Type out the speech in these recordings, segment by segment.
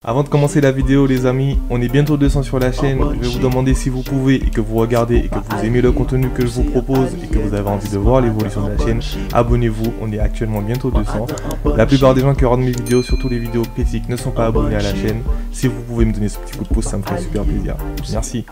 Avant de commencer la vidéo les amis, on est bientôt 200 sur la chaîne. Je vais vous demander si vous pouvez et que vous regardez et que vous aimez le contenu que je vous propose et que vous avez envie de voir l'évolution de la chaîne, abonnez-vous, on est actuellement bientôt 200. La plupart des gens qui regardent mes vidéos, surtout les vidéos critiques, ne sont pas abonnés à la chaîne. Si vous pouvez me donner ce petit coup de pouce, ça me ferait super plaisir. Merci.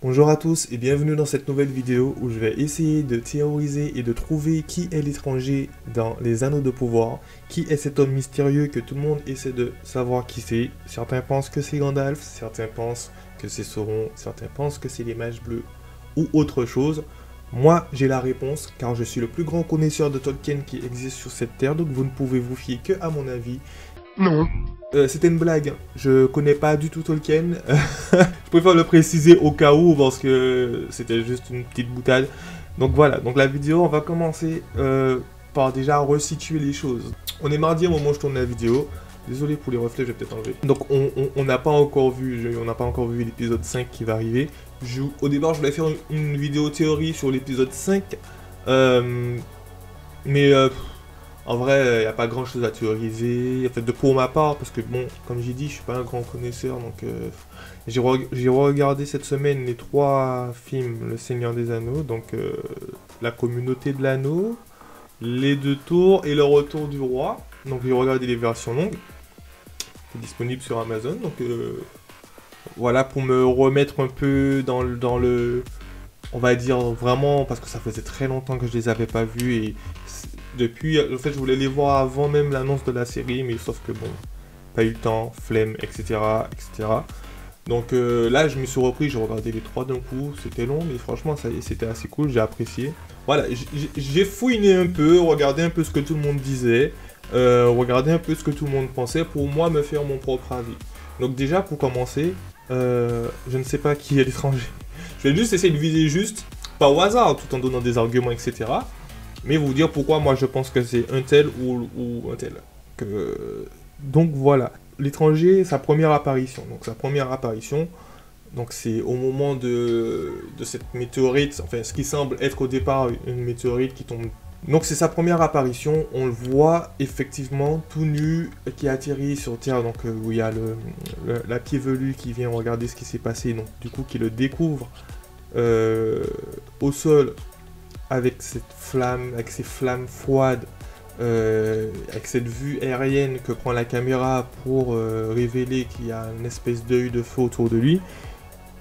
Bonjour à tous et bienvenue dans cette nouvelle vidéo où je vais essayer de théoriser et de trouver qui est l'étranger dans les Anneaux de pouvoir, qui est cet homme mystérieux que tout le monde essaie de savoir qui c'est. Certains pensent que c'est Gandalf, certains pensent que c'est Sauron, certains pensent que c'est les Mages Bleus ou autre chose. Moi j'ai la réponse car je suis le plus grand connaisseur de Tolkien qui existe sur cette terre, donc vous ne pouvez vous fier que à mon avis. Non. C'était une blague, je connais pas du tout Tolkien, je préfère le préciser au cas où parce que c'était juste une petite boutade. Donc voilà, donc la vidéo on va commencer par déjà resituer les choses. On est mardi au moment où je tourne la vidéo, désolé pour les reflets, je vais peut-être enlever. Donc on n'a pas encore vu, l'épisode 5 qui va arriver. Au départ je voulais faire une vidéo théorie sur l'épisode 5, mais en vrai, il n'y a pas grand chose à théoriser, en fait, pour ma part, parce que bon, comme j'ai dit, je suis pas un grand connaisseur, donc j'ai regardé cette semaine les 3 films Le Seigneur des Anneaux, donc La Communauté de l'Anneau, Les Deux Tours et Le Retour du Roi. Donc j'ai regardé les versions longues, c'est disponible sur Amazon, donc voilà, pour me remettre un peu dans le, on va dire vraiment, parce que ça faisait très longtemps que je les avais pas vus et depuis, en fait, je voulais les voir avant même l'annonce de la série, mais sauf que bon, pas eu le temps, flemme, etc., etc. Donc là, je me suis repris, j'ai regardé les 3 d'un coup, c'était long, mais franchement, c'était assez cool, j'ai apprécié. Voilà, j'ai fouiné un peu, regardé un peu ce que tout le monde disait, regardé un peu ce que tout le monde pensait, pour moi, me faire mon propre avis. Donc déjà, pour commencer, je ne sais pas qui est l'étranger. Je vais juste essayer de viser juste, pas au hasard, tout en donnant des arguments, etc., mais vous dire pourquoi moi je pense que c'est un tel ou un tel. Donc voilà, l'étranger, sa première apparition. Donc c'est au moment de cette météorite, enfin ce qui semble être au départ une météorite qui tombe. Donc c'est sa première apparition, on le voit effectivement tout nu qui atterrit sur Terre, donc où il y a la pied velu qui vient regarder ce qui s'est passé, donc du coup qui le découvre au sol, avec cette flamme, avec ces flammes froides, avec cette vue aérienne que prend la caméra pour révéler qu'il y a une espèce d'œil de feu autour de lui.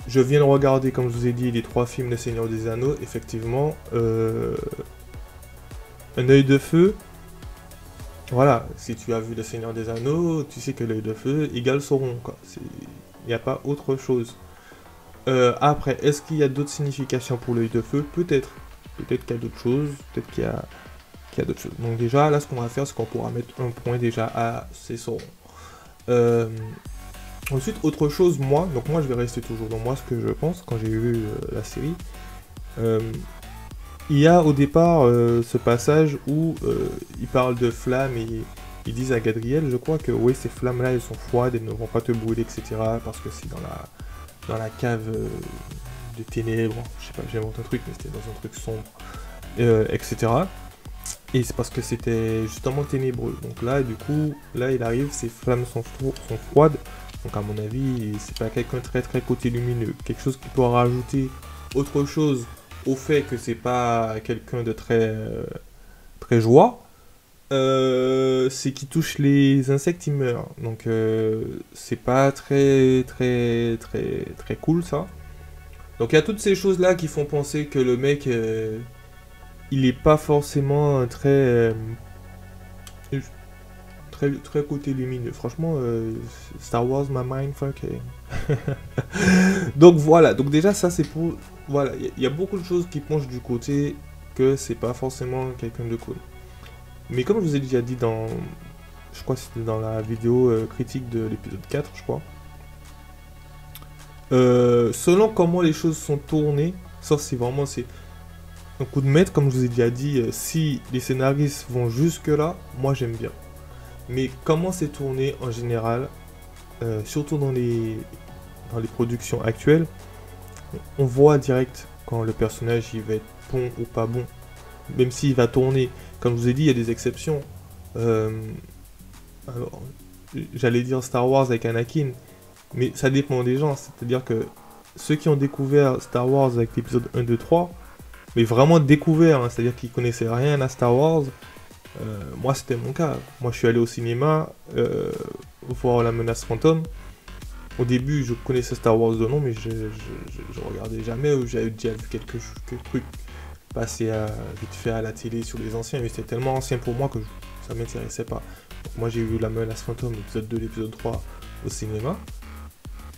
Je viens de regarder, comme je vous ai dit, les 3 films de Seigneur des Anneaux. Effectivement, un œil de feu, voilà, si tu as vu le Seigneur des Anneaux, tu sais que l'œil de feu égale Sauron, quoi. Il n'y a pas autre chose. Après, est-ce qu'il y a d'autres significations pour l'œil de feu? Peut-être. Peut-être qu'il y a d'autres choses, peut-être qu'il y a d'autres choses. Donc déjà, là, ce qu'on va faire, c'est qu'on pourra mettre un point déjà à ces Sauron. Ensuite, autre chose, moi, donc moi, je vais rester toujours dans moi, ce que je pense, quand j'ai vu la série. Il y a au départ ce passage où ils parlent de flammes et ils disent à Gadriel, je crois que oui, ces flammes-là, elles sont froides, elles ne vont pas te brûler, etc. Parce que c'est dans la cave des ténèbres, je sais pas, j'invente un truc, mais c'était dans un truc sombre, etc. Et c'est parce que c'était justement ténébreux. Donc là, du coup, là il arrive, ces flammes sont froides. Donc à mon avis, c'est pas quelqu'un très très côté lumineux. Quelque chose qui peut rajouter autre chose au fait que c'est pas quelqu'un de très très joie. C'est qu'il touche les insectes, il meurt. Donc c'est pas très très très très cool ça. Donc il y a toutes ces choses-là qui font penser que le mec, il est pas forcément très côté lumineux. Franchement, Star Wars, my mind, fuck. Donc voilà, donc déjà ça c'est pour... Voilà, il y a beaucoup de choses qui penchent du côté que c'est pas forcément quelqu'un de cool. Mais comme je vous ai déjà dit dans... Je crois que c'était dans la vidéo critique de l'épisode 4, je crois. Selon comment les choses sont tournées, sauf si vraiment c'est un coup de maître, comme je vous ai déjà dit, si les scénaristes vont jusque-là, moi j'aime bien. Mais comment c'est tourné en général, surtout dans les productions actuelles, on voit direct quand le personnage il va être bon ou pas bon. Même s'il va tourner, comme je vous ai dit, il y a des exceptions. Alors, j'allais dire Star Wars avec Anakin, mais ça dépend des gens. C'est-à-dire que ceux qui ont découvert Star Wars avec l'épisode 1, 2, 3, mais vraiment découvert, hein, c'est-à-dire qu'ils connaissaient rien à Star Wars, moi c'était mon cas. Moi je suis allé au cinéma voir La Menace Fantôme. Au début je connaissais Star Wars de nom, mais je regardais jamais, ou j'avais déjà vu quelques trucs passer vite fait à la télé sur les anciens, mais c'était tellement ancien pour moi que ça m'intéressait pas. Donc moi j'ai vu La Menace Fantôme, l'épisode 2, l'épisode 3 au cinéma.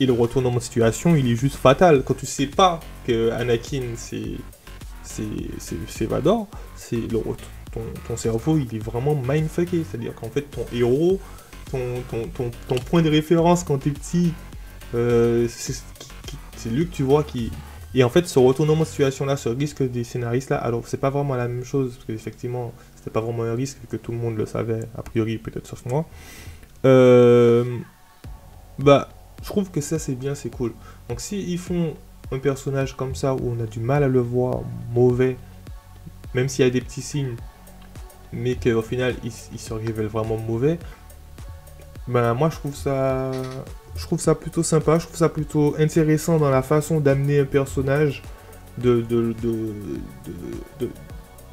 Et le retournement de situation, il est juste fatal. Quand tu sais pas que Anakin c'est Vador, ton cerveau il est vraiment mindfucké. C'est-à-dire qu'en fait ton héros, ton point de référence quand t'es petit, c'est lui que tu vois qui... Et en fait ce retournement de situation là, ce risque des scénaristes là, alors c'est pas vraiment la même chose, parce qu'effectivement c'était pas vraiment un risque, vu que tout le monde le savait, a priori peut-être sauf moi. Bah, je trouve que ça c'est bien, c'est cool. Donc si ils font un personnage comme ça, où on a du mal à le voir mauvais, même s'il y a des petits signes, mais qu'au final il se révèle vraiment mauvais, ben moi je trouve ça plutôt sympa, je trouve ça plutôt intéressant dans la façon d'amener un personnage, de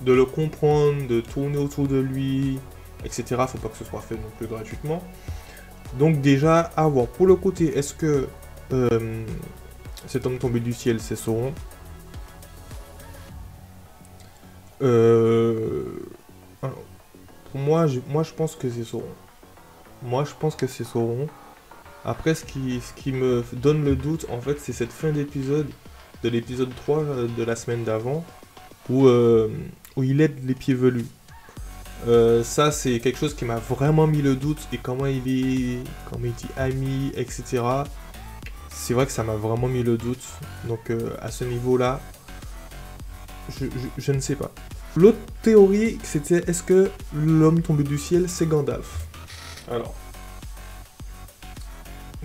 le comprendre, de tourner autour de lui, etc. Faut pas que ce soit fait non plus gratuitement. Donc déjà, à voir. Pour le côté, est-ce que cet homme tombé du ciel, c'est Sauron? Alors, pour moi, je pense que c'est Sauron. Moi, je pense que c'est Sauron. Après, ce qui me donne le doute, en fait, c'est cette fin d'épisode, de l'épisode 3 de la semaine d'avant, où il aide les pieds velus. Ça, c'est quelque chose qui m'a vraiment mis le doute, et comment il dit ami, etc. C'est vrai que ça m'a vraiment mis le doute. Donc, à ce niveau-là, je ne sais pas. L'autre théorie, c'était est-ce que l'homme tombé du ciel, c'est Gandalf? Alors,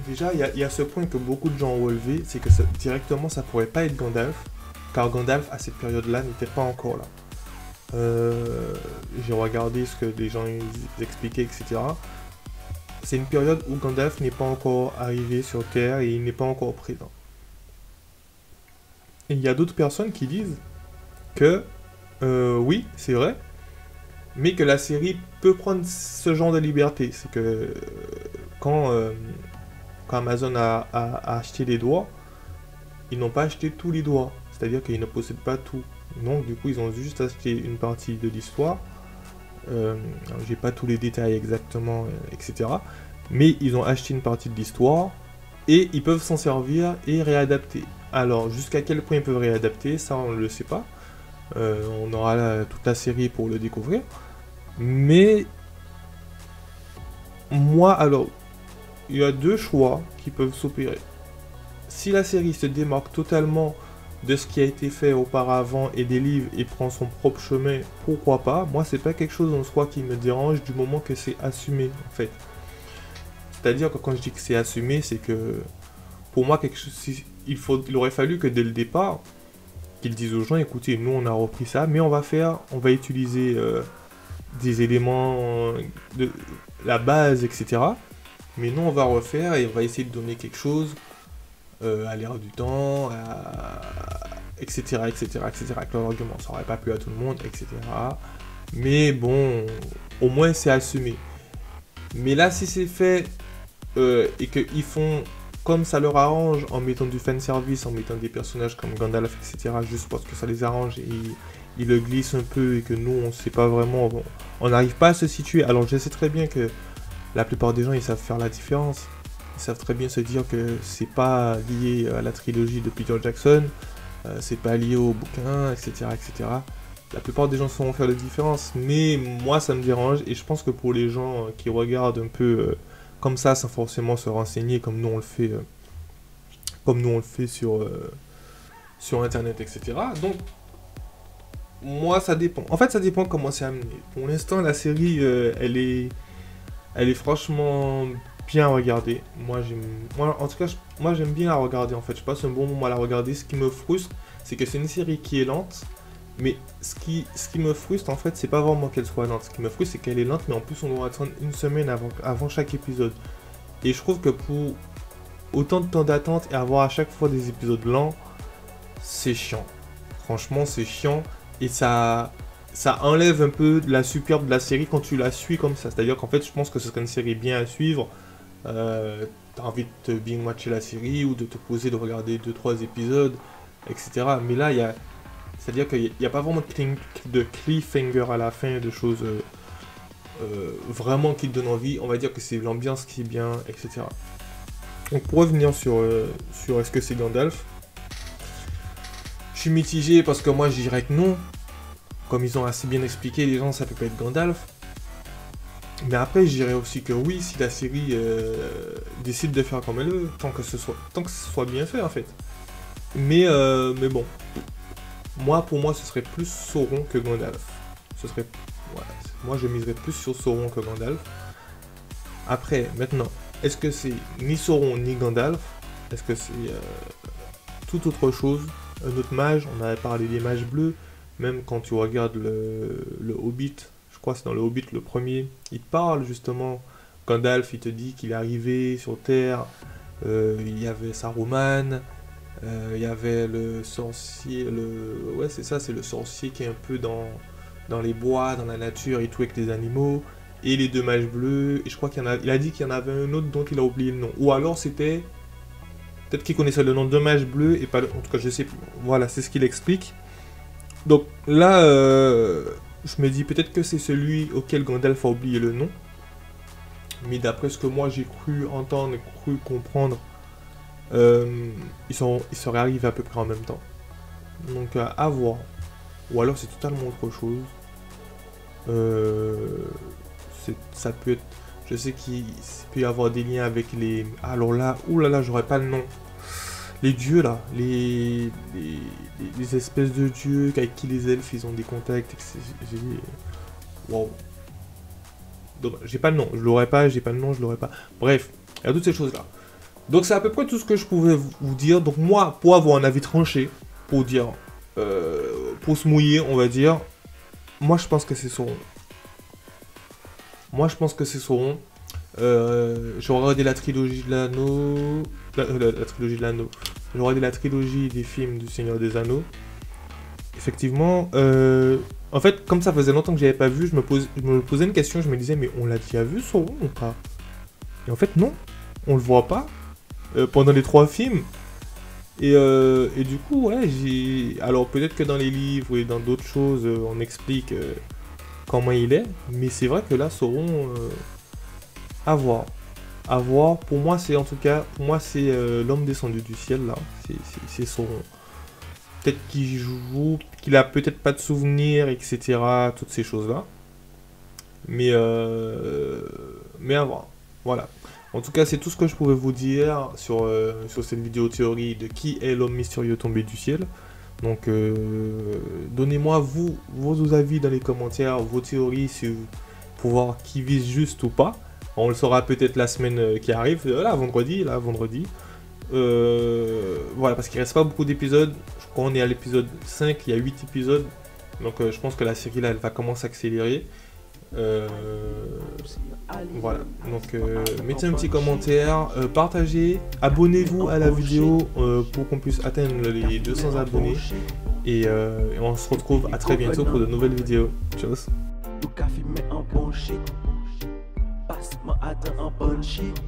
déjà, il y a ce point que beaucoup de gens ont relevé, c'est que directement, ça pourrait pas être Gandalf, car Gandalf, à cette période-là, n'était pas encore là. J'ai regardé ce que des gens expliquaient, etc. C'est une période où Gandalf n'est pas encore arrivé sur Terre et il n'est pas encore présent. Et il y a d'autres personnes qui disent que oui, c'est vrai, mais que la série peut prendre ce genre de liberté. C'est que quand Amazon a acheté les droits, ils n'ont pas acheté tous les droits. C'est-à-dire qu'ils ne possèdent pas tout. Donc du coup, ils ont juste acheté une partie de l'histoire. J'ai pas tous les détails exactement, etc. Mais ils ont acheté une partie de l'histoire et ils peuvent s'en servir et réadapter. Alors, jusqu'à quel point ils peuvent réadapter, ça on ne le sait pas. On aura toute la série pour le découvrir. Mais moi, alors, il y a deux choix qui peuvent s'opérer. Si la série se démarque totalement de ce qui a été fait auparavant et des livres et prend son propre chemin, pourquoi pas? Moi, c'est pas quelque chose en soi qui me dérange du moment que c'est assumé, en fait. C'est-à-dire que quand je dis que c'est assumé, c'est que pour moi, quelque chose, il aurait fallu que dès le départ, qu'ils disent aux gens, écoutez, nous on a repris ça, mais on va utiliser des éléments de la base, etc. Mais nous on va refaire et on va essayer de donner quelque chose à l'ère du temps, etc., etc., etc., avec leur argument. Ça aurait pas plu à tout le monde, etc. Mais bon, au moins c'est assumé. Mais là, si c'est fait et qu'ils font comme ça leur arrange, en mettant du fanservice, en mettant des personnages comme Gandalf, etc., juste parce que ça les arrange et ils le glissent un peu et que nous, on sait pas vraiment, on n'arrive pas à se situer. Alors je sais très bien que la plupart des gens, ils savent faire la différence. Ils savent très bien se dire que c'est pas lié à la trilogie de Peter Jackson, c'est pas lié au bouquin, etc., etc. La plupart des gens sauront faire la différence, mais moi ça me dérange, et je pense que pour les gens qui regardent un peu comme ça, sans forcément se renseigner, comme nous on le fait sur internet, etc. Donc, moi, ça dépend. En fait, ça dépend comment c'est amené. Pour l'instant, la série, elle est franchement bien à regarder. Moi, en tout cas, moi, j'aime bien la regarder. En fait, je passe un bon moment à la regarder. Ce qui me frustre, c'est que c'est une série qui est lente. Mais ce qui me frustre, en fait, c'est pas vraiment qu'elle soit lente. Ce qui me frustre, c'est qu'elle est lente, mais en plus, on doit attendre une semaine avant chaque épisode. Et je trouve que pour autant de temps d'attente et avoir à chaque fois des épisodes lents, c'est chiant. Franchement, c'est chiant. Et ça enlève un peu de la superbe de la série quand tu la suis comme ça. C'est-à-dire qu'en fait, je pense que ce serait une série bien à suivre. T'as envie de te binge-watcher la série ou de te poser, de regarder 2-3 épisodes, etc. Mais là, c'est-à-dire qu'il n'y a pas vraiment de cliffhanger à la fin, de choses vraiment qui te donnent envie. On va dire que c'est l'ambiance qui est bien, etc. Donc pour revenir sur est-ce que c'est Gandalf, je suis mitigé parce que moi je dirais que non. Comme ils ont assez bien expliqué, les gens, ça peut pas être Gandalf. Mais après, je dirais aussi que oui, si la série décide de faire comme elle veut, tant que ce soit bien fait en fait. Mais bon, pour moi, ce serait plus Sauron que Gandalf. Moi, je miserais plus sur Sauron que Gandalf. Après, maintenant, est-ce que c'est ni Sauron ni Gandalf? Est-ce que c'est tout autre chose? Un autre mage? On avait parlé des mages bleus. Même quand tu regardes le Hobbit, je crois que c'est dans le Hobbit le premier, il te parle justement, Gandalf, il te dit qu'il est arrivé sur Terre, il y avait Saruman, il y avait le sorcier, ouais c'est ça, c'est le sorcier qui est un peu dans les bois, dans la nature et tout avec les animaux, et les deux mages bleus, et je crois il a dit qu'il y en avait un autre dont il a oublié le nom, ou alors c'était, peut-être qu'il connaissait le nom de mages bleus, et pas en tout cas je sais plus, voilà, c'est ce qu'il explique. Donc là, je me dis peut-être que c'est celui auquel Gandalf a oublié le nom. Mais d'après ce que moi j'ai cru entendre et cru comprendre, ils seraient arrivés à peu près en même temps. Donc à voir. Ou alors c'est totalement autre chose. Ça peut être... Je sais qu'il peut y avoir des liens avec les... Alors là, oulala, j'aurais pas le nom. Les dieux là, les espèces de dieux avec qui les elfes ils ont des contacts, waouh. J'ai pas le nom, je l'aurais pas, j'ai pas le nom, je l'aurais pas. Bref, il y a toutes ces choses là. Donc c'est à peu près tout ce que je pouvais vous dire. Donc moi, pour avoir un avis tranché, pour dire, pour se mouiller, on va dire, moi je pense que c'est Sauron. J'aurais regardé la trilogie de l'anneau. La trilogie de l'anneau. J'aurais regardé la trilogie des films du Seigneur des Anneaux. Effectivement, en fait, comme ça faisait longtemps que j'avais pas vu, je me posais une question, je me disais, mais on l'a déjà vu Sauron ou pas? Et en fait, non, on le voit pas pendant les 3 films. Et du coup, ouais, alors peut-être que dans les livres et dans d'autres choses, on explique comment il est, mais c'est vrai que là, Sauron, à voir. Pour moi, c'est l'homme descendu du ciel, là. C'est Sauron. Peut-être qu'il joue, qu'il a peut-être pas de souvenirs, etc. Toutes ces choses-là. Mais à voir. Voilà. En tout cas, c'est tout ce que je pouvais vous dire sur cette vidéo théorie de qui est l'homme mystérieux tombé du ciel. Donc, donnez-moi vos avis dans les commentaires, vos théories pour voir qui vise juste ou pas. On le saura peut-être la semaine qui arrive, vendredi. Voilà, parce qu'il reste pas beaucoup d'épisodes. Je crois qu'on est à l'épisode 5, il y a 8 épisodes. Donc je pense que la série là, elle va commencer à accélérer. Voilà, donc mettez un petit commentaire, partagez, abonnez-vous à la vidéo pour qu'on puisse atteindre les 200 abonnés. Et on se retrouve à très bientôt pour de nouvelles vidéos. Tchuss. Passe-moi attends un bon shit,